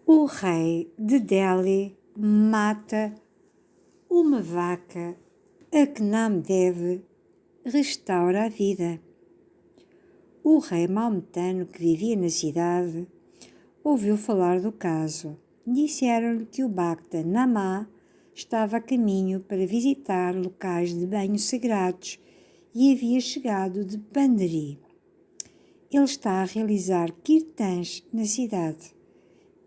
O rei de Delhi mata uma vaca a que Namdev restaura a vida. O rei maometano que vivia na cidade ouviu falar do caso. Disseram-lhe que o Bhakta Namá estava a caminho para visitar locais de banho sagrados e havia chegado de Pandari. Ele está a realizar kirtans na cidade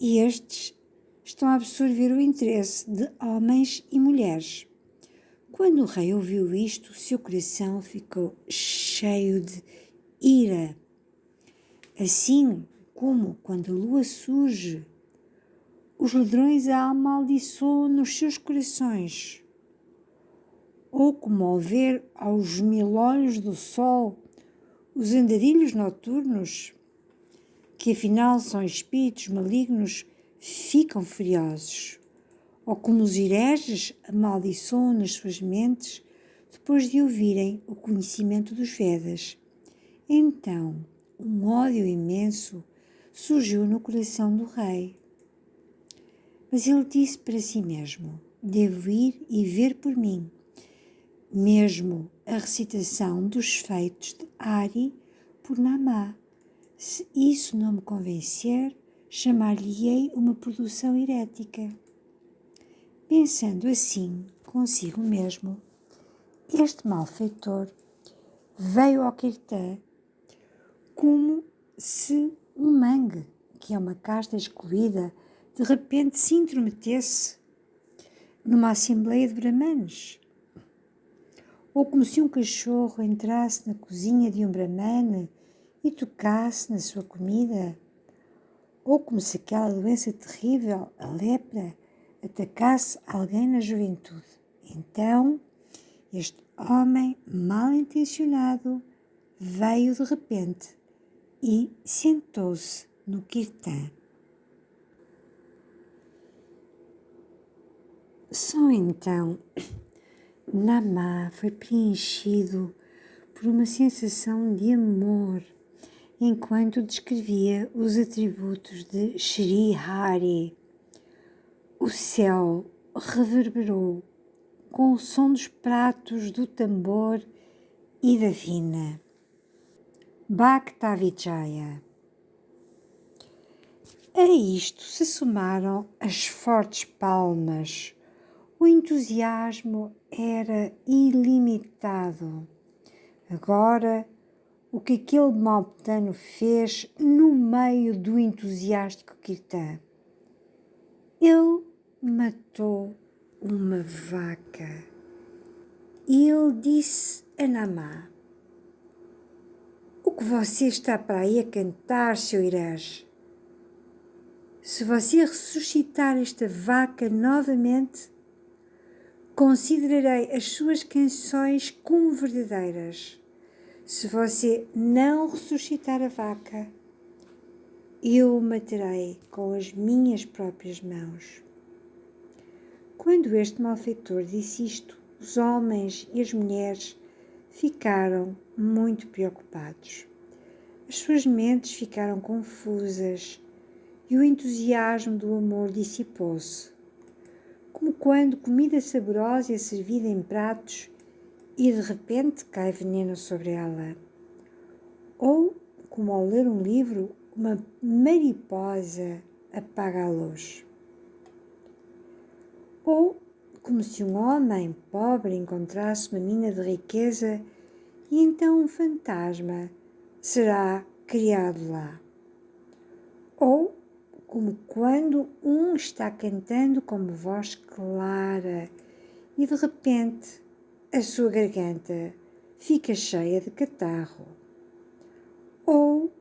e estes estão a absorver o interesse de homens e mulheres. Quando o rei ouviu isto, seu coração ficou cheio de ira. Assim como quando a lua surge, os ladrões a amaldiçoam nos seus corações, ou como ao ver aos 1000 olhos do sol os andarilhos noturnos, que afinal são espíritos malignos, ficam furiosos, ou como os hereges amaldiçoam nas suas mentes depois de ouvirem o conhecimento dos Vedas. Então, um ódio imenso surgiu no coração do rei. Mas ele disse para si mesmo: devo ir e ver por mim. Mesmo a recitação dos feitos de Hari por Namá. Se isso não me convencer, chamar-lhe-ei uma produção herética. Pensando assim consigo mesmo, este malfeitor veio ao Kirtã como se um mangue, que é uma casta excluída, de repente se intrometesse numa assembleia de brahmanes. Ou como se um cachorro entrasse na cozinha de um brahmane e tocasse na sua comida. Ou como se aquela doença terrível, a lepra, atacasse alguém na juventude. Então, este homem mal intencionado veio de repente e sentou-se no kirtã. Só então Namá foi preenchido por uma sensação de amor enquanto descrevia os atributos de Shri Hari. O céu reverberou com o som dos pratos, do tambor e da vina. Bhakta Vijaya. A isto se somaram as fortes palmas. O entusiasmo era ilimitado. Agora, o que aquele maometano fez no meio do entusiástico kirtã? Ele matou uma vaca. E ele disse a Namá: o que você está para aí a cantar, seu herege? Se você ressuscitar esta vaca novamente, considerarei as suas canções como verdadeiras. Se você não ressuscitar a vaca, eu o matarei com as minhas próprias mãos. Quando este malfeitor disse isto, os homens e as mulheres ficaram muito preocupados. As suas mentes ficaram confusas e o entusiasmo do amor dissipou-se, como quando comida saborosa é servida em pratos e de repente cai veneno sobre ela. Ou como ao ler um livro, uma mariposa apaga a luz. Ou como se um homem pobre encontrasse uma mina de riqueza e então um fantasma será criado lá. Ou como quando um está cantando com uma voz clara e de repente a sua garganta fica cheia de catarro. Ou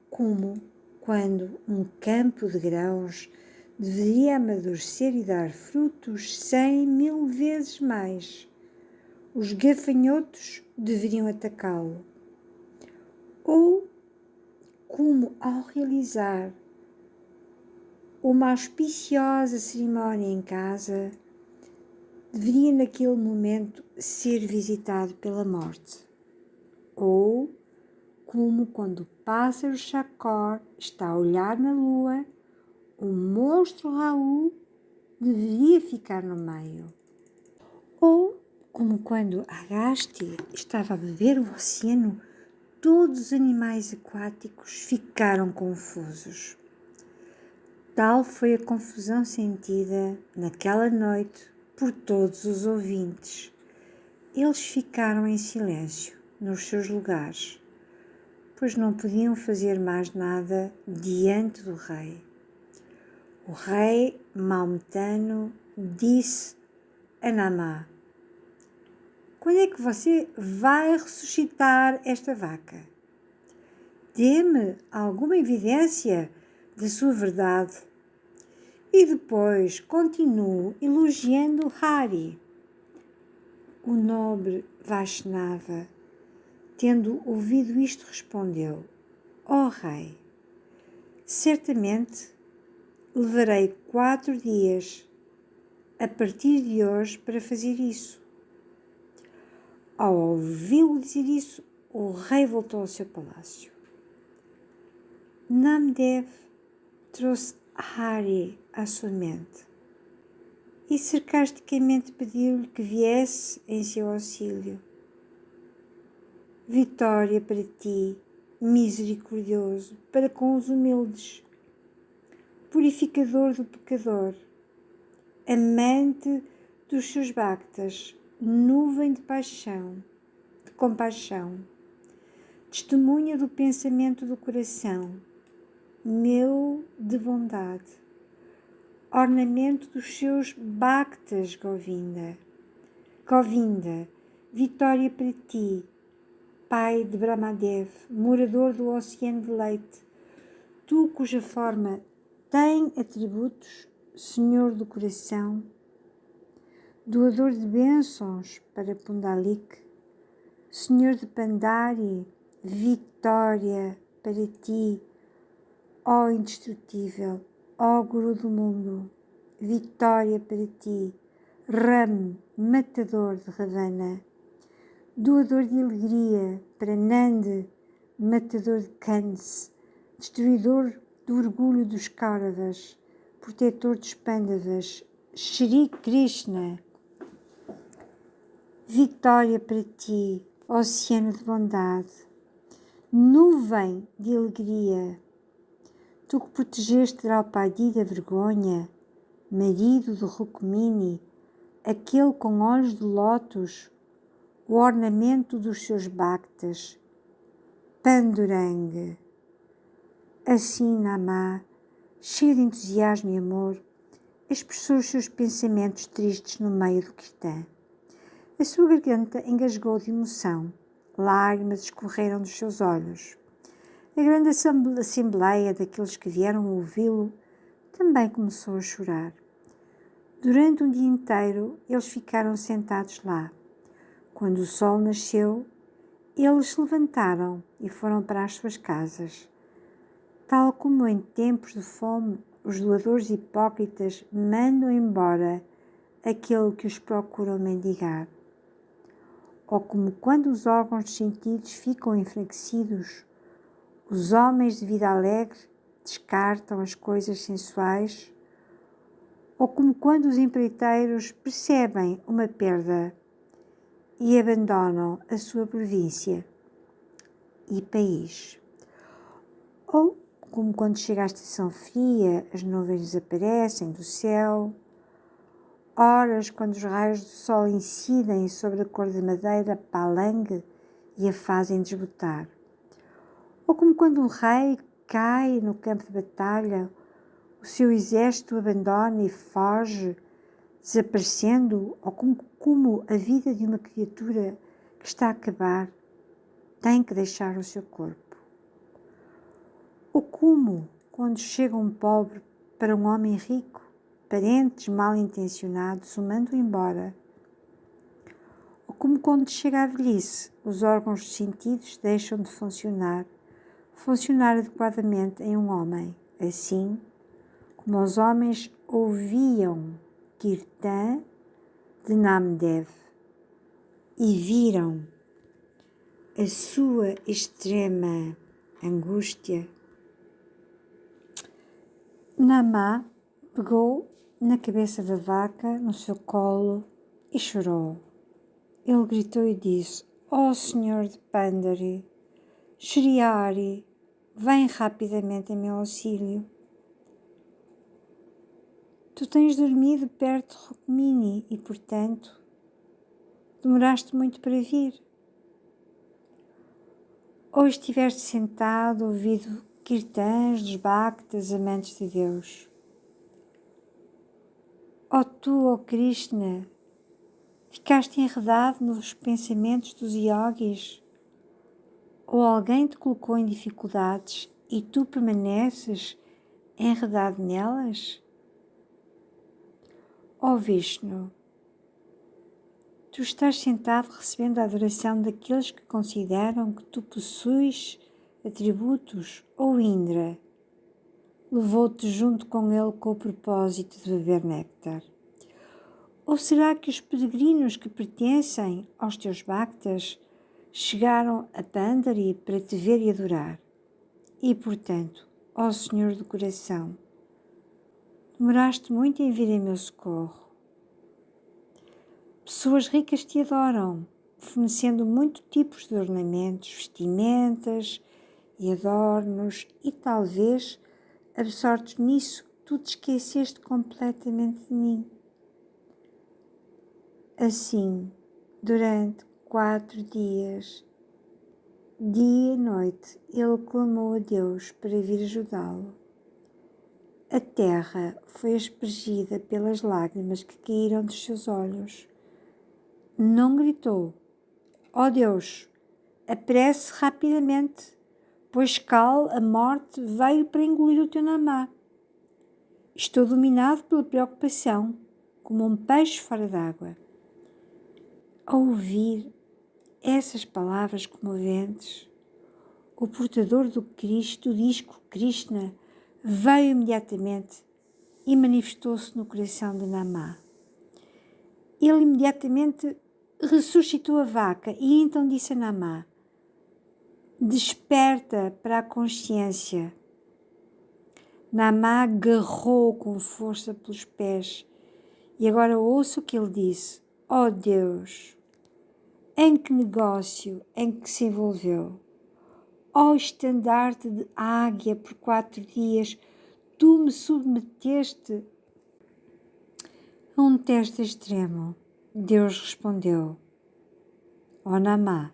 como quando um campo de grãos deveria amadurecer e dar frutos 100.000 vezes mais. Os gafanhotos deveriam atacá-lo. Ou como ao realizar uma auspiciosa cerimónia em casa, deveria naquele momento ser visitado pela morte. Ou como quando o pássaro chacor está a olhar na lua, o monstro Raul deveria ficar no meio. Ou, como quando Agasti estava a beber o oceano, todos os animais aquáticos ficaram confusos. Tal foi a confusão sentida naquela noite por todos os ouvintes. Eles ficaram em silêncio nos seus lugares, pois não podiam fazer mais nada diante do rei. O rei maometano disse a Namá: quando é que você vai ressuscitar esta vaca? Dê-me alguma evidência da sua verdade. E depois continue elogiando Hari. O nobre Vaishnava, tendo ouvido isto, respondeu: ó rei, certamente levarei 4 dias a partir de hoje para fazer isso. Ao ouvi-lo dizer isso, o rei voltou ao seu palácio. Namdev trouxe Hari à sua mente e sarcasticamente pediu-lhe que viesse em seu auxílio. Vitória para ti, misericordioso, para com os humildes, purificador do pecador, amante dos seus bhaktas, nuvem de compaixão, testemunha do pensamento do coração, meu de bondade, ornamento dos seus bhaktas, Govinda, vitória para ti, pai de Brahmadev, morador do oceano de leite, tu cuja forma tem atributos, senhor do coração, doador de bênçãos para Pundalik, senhor de Pandari, vitória para ti, ó indestrutível, ó Guru do mundo, vitória para ti, Ram, matador de Ravana, doador de alegria para Nand, matador de Kans, destruidor do orgulho dos Kauravas, protetor dos Pandavas, Shri Krishna, vitória para ti, oceano de bondade, nuvem de alegria, tu que protegeste Draupadi da vergonha, marido de Rukmini, aquele com olhos de lótus, o ornamento dos seus bhaktas, Panduranga. Assim, Namá, cheio de entusiasmo e amor, expressou os seus pensamentos tristes no meio do kirtã. A sua garganta engasgou de emoção, lágrimas escorreram dos seus olhos. A grande assembleia daqueles que vieram ouvi-lo também começou a chorar. Durante um dia inteiro, eles ficaram sentados lá. Quando o sol nasceu, eles se levantaram e foram para as suas casas. Tal como em tempos de fome, os doadores hipócritas mandam embora aquele que os procura mendigar. Ou como quando os órgãos dos sentidos ficam enfraquecidos, os homens de vida alegre descartam as coisas sensuais, ou como quando os empreiteiros percebem uma perda e abandonam a sua província e país. Ou como quando chega a estação fria, as nuvens desaparecem do céu, horas quando os raios do sol incidem sobre a cor da madeira palangue e a fazem desbotar. Ou como quando um rei cai no campo de batalha, o seu exército abandona e foge, desaparecendo, ou como a vida de uma criatura que está a acabar tem que deixar o seu corpo. Ou como quando chega um pobre para um homem rico, parentes mal intencionados o mandam embora. Ou como quando chega a velhice, os órgãos dos sentidos deixam de funcionar adequadamente em um homem. Assim como os homens ouviam Kirtan de Namdev e viram a sua extrema angústia, Naamã pegou na cabeça da vaca, no seu colo, e chorou. Ele gritou e disse: Ó Senhor de Pandari, Shriari, vem rapidamente em meu auxílio. Tu tens dormido perto de Rukmini e, portanto, demoraste muito para vir. Ou estiveste sentado ouvindo kirtãs dos bhaktas, amantes de Deus. Ó tu, ó Krishna, ficaste enredado nos pensamentos dos yogis? Ou alguém te colocou em dificuldades e tu permaneces enredado nelas? Ó Vishnu, tu estás sentado recebendo a adoração daqueles que consideram que tu possuis atributos, ou Indra levou-te junto com ele com o propósito de beber néctar? Ou será que os peregrinos que pertencem aos teus bhaktas chegaram a Pandari para te ver e adorar? E, portanto, ó Senhor do coração, demoraste muito em vir em meu socorro. Pessoas ricas te adoram, fornecendo muitos tipos de ornamentos, vestimentas e adornos, e talvez, absortos nisso, tu te esqueceste completamente de mim. Assim, durante 4 dias, dia e noite, ele clamou a Deus para vir ajudá-lo. A terra foi aspergida pelas lágrimas que caíram dos seus olhos. Não gritou: ó Deus, apresse rapidamente, pois Kal, a morte, veio para engolir o teu Naamã. Estou dominado pela preocupação, como um peixe fora d'água. Ao ouvir essas palavras comoventes, o portador do disco Krishna veio imediatamente e manifestou-se no coração de Naamã. Ele imediatamente ressuscitou a vaca e então disse a Naamã: desperta para a consciência. Naamã agarrou com força pelos pés e agora ouça o que ele disse: ó Deus, em que negócio em que se envolveu? Ó estandarte de águia, por 4 dias, tu me submeteste a um teste extremo. Deus respondeu: ó Naamã,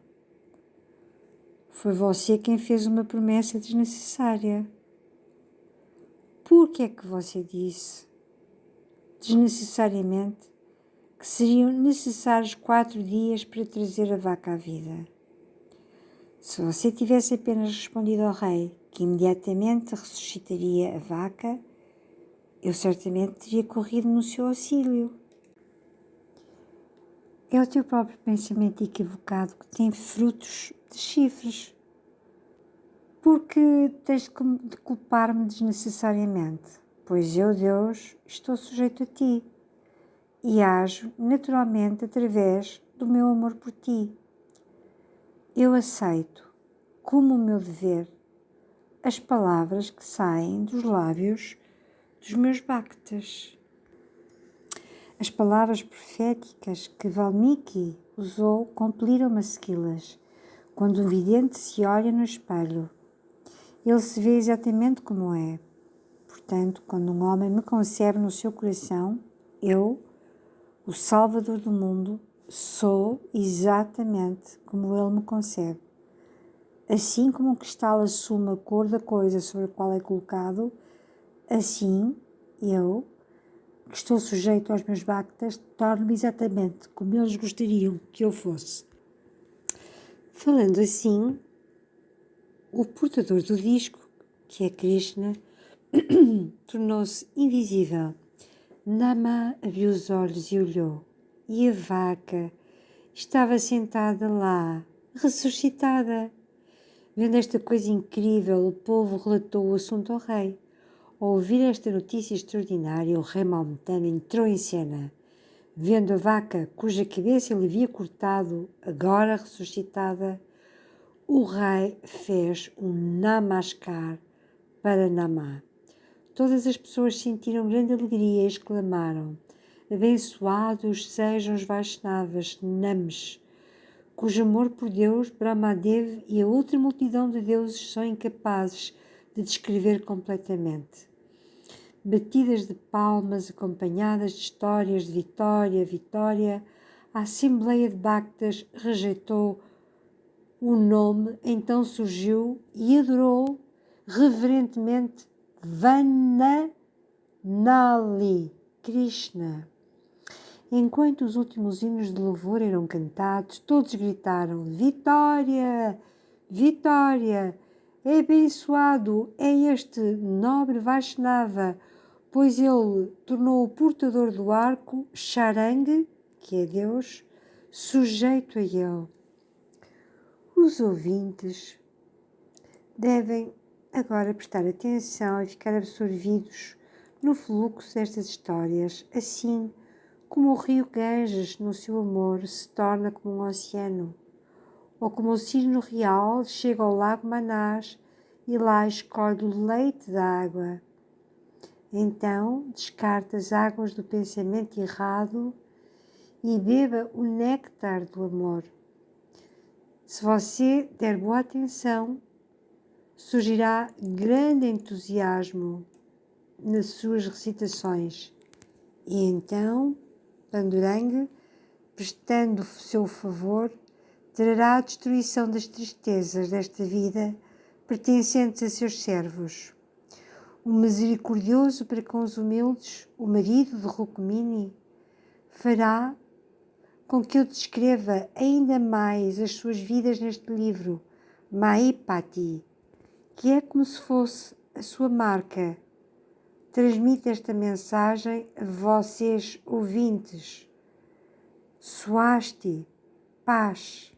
foi você quem fez uma promessa desnecessária. Por que é que você disse, desnecessariamente, que seriam necessários 4 dias para trazer a vaca à vida? Se você tivesse apenas respondido ao rei que imediatamente ressuscitaria a vaca, eu certamente teria corrido no seu auxílio. É o teu próprio pensamento equivocado que tem frutos de chifres. Porque tens de culpar-me desnecessariamente, pois eu, Deus, estou sujeito a ti e ajo naturalmente através do meu amor por ti. Eu aceito, como o meu dever, as palavras que saem dos lábios dos meus bhaktas. As palavras proféticas que Valmiki usou compeliram-me a segui-las. Quando um vidente se olha no espelho, ele se vê exatamente como é. Portanto, quando um homem me concebe no seu coração, eu, o Salvador do mundo, sou exatamente como ele me concebe. Assim como um cristal assume a cor da coisa sobre a qual é colocado, assim eu, que estou sujeito aos meus bhaktas, torno-me exatamente como eles gostariam que eu fosse. Falando assim, o portador do disco, que é Krishna, tornou-se invisível. Naamã abriu os olhos e olhou, e a vaca estava sentada lá, ressuscitada. Vendo esta coisa incrível, o povo relatou o assunto ao rei. Ao ouvir esta notícia extraordinária, o rei maometano entrou em cena. Vendo a vaca cuja cabeça ele havia cortado, agora ressuscitada, o rei fez um namaskar para Naamã. Todas as pessoas sentiram grande alegria e exclamaram: abençoados sejam os Vaishnavas, Names, cujo amor por Deus, Brahmadev e a outra multidão de deuses são incapazes de descrever completamente. Batidas de palmas, acompanhadas de histórias de vitória, vitória, a Assembleia de Bhaktas rejeitou o nome, então surgiu e adorou reverentemente Vananali, Krishna. Enquanto os últimos hinos de louvor eram cantados, todos gritaram: Vitória! Vitória! É abençoado é este nobre Vaishnava, pois ele tornou o portador do arco, Charang, que é Deus, sujeito a ele. Os ouvintes devem agora prestar atenção e ficar absorvidos no fluxo destas histórias, assim como o rio Ganges, no seu amor, se torna como um oceano, ou como o cisne real chega ao lago Manás e lá escolhe o leite da água. Então, descarte as águas do pensamento errado e beba o néctar do amor. Se você der boa atenção, surgirá grande entusiasmo nas suas recitações. E então, Panduranga, prestando o seu favor, trará a destruição das tristezas desta vida pertencentes a seus servos. O misericordioso para com os humildes, o marido de Rukmini, fará com que eu descreva ainda mais as suas vidas neste livro, Mahipati, que é como se fosse a sua marca. Transmite esta mensagem a vocês, ouvintes. Swasti, paz.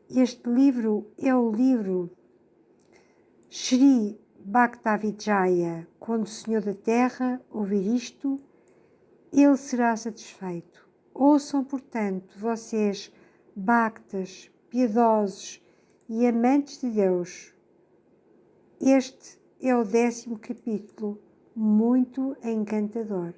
Este livro é o livro Shri Bhaktavijaya. Quando o Senhor da Terra ouvir isto, ele será satisfeito. Ouçam, portanto, vocês, Bhaktas, piedosos e amantes de Deus. Este é o 10º capítulo, muito encantador.